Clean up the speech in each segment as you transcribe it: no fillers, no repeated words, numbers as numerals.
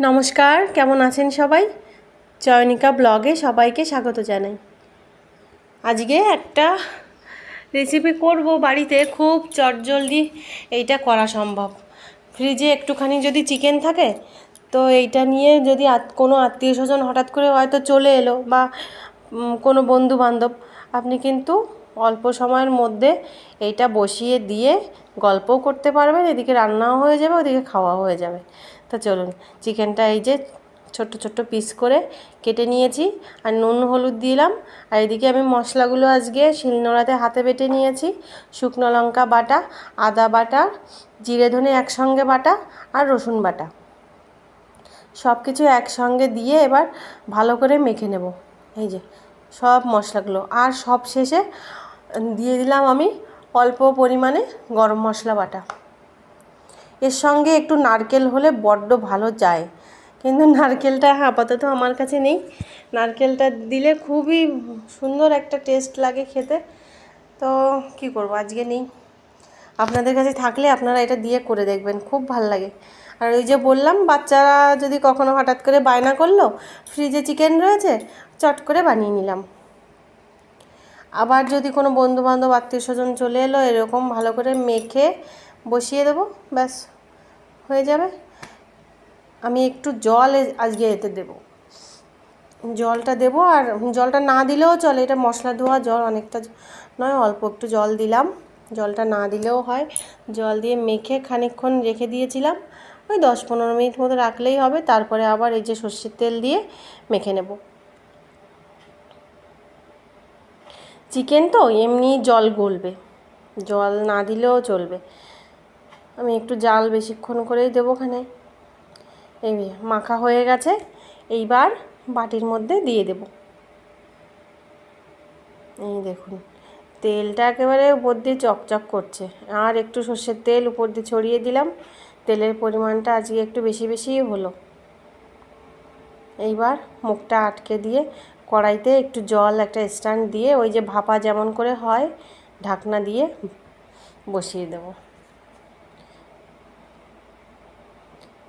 নমস্কার, কেমন আছেন সবাই? চয়নিকা ব্লগে সবাইকে স্বাগত জানাই। আজকে একটা রেসিপি করব বাড়িতে, খুব চটজলদি এইটা করা সম্ভব। ফ্রিজে একটুখানি যদি চিকেন থাকে তো এইটা নিয়ে যদি কোনো আত্মীয় স্বজন হঠাৎ করে হয়তো চলে এলো বা কোনো বন্ধু বান্ধব, আপনি কিন্তু অল্প সময়ের মধ্যে এইটা বসিয়ে দিয়ে গল্পও করতে পারবেন, এদিকে রান্নাও হয়ে যাবে, ওদিকে খাওয়াও হয়ে যাবে। তো চলুন, চিকেনটা এই যে ছোট্ট ছোট্ট পিস করে কেটে নিয়েছি আর নুন হলুদ দিলাম। আর এদিকে আমি মশলাগুলো আজকে শিলনোড়াতে হাতে বেটে নিয়েছি। শুকনো লঙ্কা বাটা, আদা বাটা, জিরে ধনে একসঙ্গে বাটা আর রসুন বাটা, সব কিছু একসঙ্গে দিয়ে এবার ভালো করে মেখে নেব। এই যে সব মশলাগুলো, আর সব শেষে দিয়ে দিলাম আমি অল্প পরিমাণে গরম মশলা বাটা। এর সঙ্গে একটু নারকেল হলে বড্ড ভালো যায়, কিন্তু নারকেলটা আপাতত আমার কাছে নেই। নারকেলটা দিলে খুবই সুন্দর একটা টেস্ট লাগে খেতে, তো কি করব, আজকে নেই। আপনাদের কাছে থাকলে আপনারা এটা দিয়ে করে দেখবেন, খুব ভাল লাগে। আর ওই যে বললাম, বাচ্চারা যদি কখনো হঠাৎ করে বায়না করলো ফ্রিজে চিকেন রয়েছে, চট করে বানিয়ে নিলাম। আবার যদি কোনো বন্ধুবান্ধব আত্মীয় স্বজন চলে এলো, এরকম ভালো করে মেখে বসিয়ে দেবো, ব্যাস হয়ে যাবে। আমি একটু জল আজকে এতে দেবো, জলটা দেবো। আর জলটা না দিলেও চলে, এটা মশলা ধোয়া জল, অনেকটা নয়, অল্প একটু জল দিলাম। জলটা না দিলেও হয়। জল দিয়ে মেখে খানিকক্ষণ রেখে দিয়েছিলাম, ওই 10-15 মিনিট মতো রাখলেই হবে। তারপরে আবার এই যে সর্ষের তেল দিয়ে মেখে নেব। চিকেন তো এমনি জল গলবে, জল না দিলেও চলবে। আমি একটু জাল বেশিক্ষণ করেই দেবো খানে। এই মাখা হয়ে গেছে, এইবার বাটির মধ্যে দিয়ে দেব। এই দেখুন, তেলটা একেবারে উপর দিয়ে চকচক করছে। আর একটু সর্ষের তেল উপর দিয়ে ছড়িয়ে দিলাম, তেলের পরিমাণটা আজকে একটু বেশি বেশিই হলো। এইবার মুখটা আটকে দিয়ে কড়াইতে একটু জল, একটা স্ট্যান্ড দিয়ে, ওই যে ভাপা যেমন করে হয়, ঢাকনা দিয়ে বসিয়ে দেব।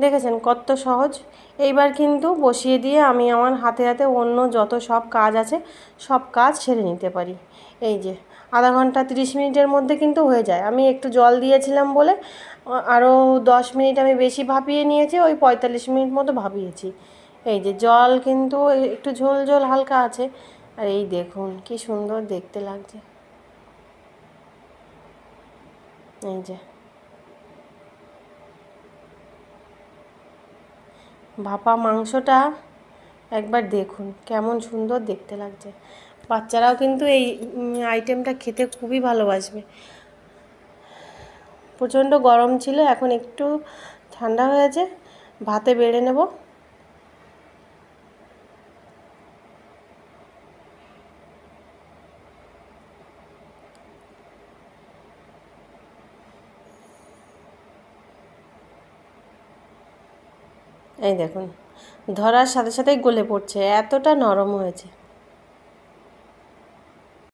দেখেছেন কত সহজ। এইবার কিন্তু বসিয়ে দিয়ে আমি আমার হাতে হাতে অন্য যত সব কাজ আছে সব কাজ সেরে নিতে পারি। এই যে আধা ঘন্টা 30 মিনিটের মধ্যে কিন্তু হয়ে যায়। আমি একটু জল দিয়েছিলাম বলে আরও 10 মিনিট আমি বেশি ভাপিয়ে নিয়েছি, ওই 45 মিনিট মতো ভাপিয়েছি। এই যে জল কিন্তু একটু ঝোল ঝোল হালকা আছে। আর এই দেখুন কি সুন্দর দেখতে লাগছে। এই যে ভাপা মাংসটা একবার দেখুন কেমন সুন্দর দেখতে লাগছে। বাচ্চারাও কিন্তু এই আইটেমটা খেতে খুবই ভালোবাসবে। প্রচণ্ড গরম ছিল, এখন একটু ঠান্ডা হয়েছে, ভাতে বেড়ে নেব। এই দেখুন, ধরার সাথে সাথেই গলে পড়ছে, এতটা নরম হয়েছে।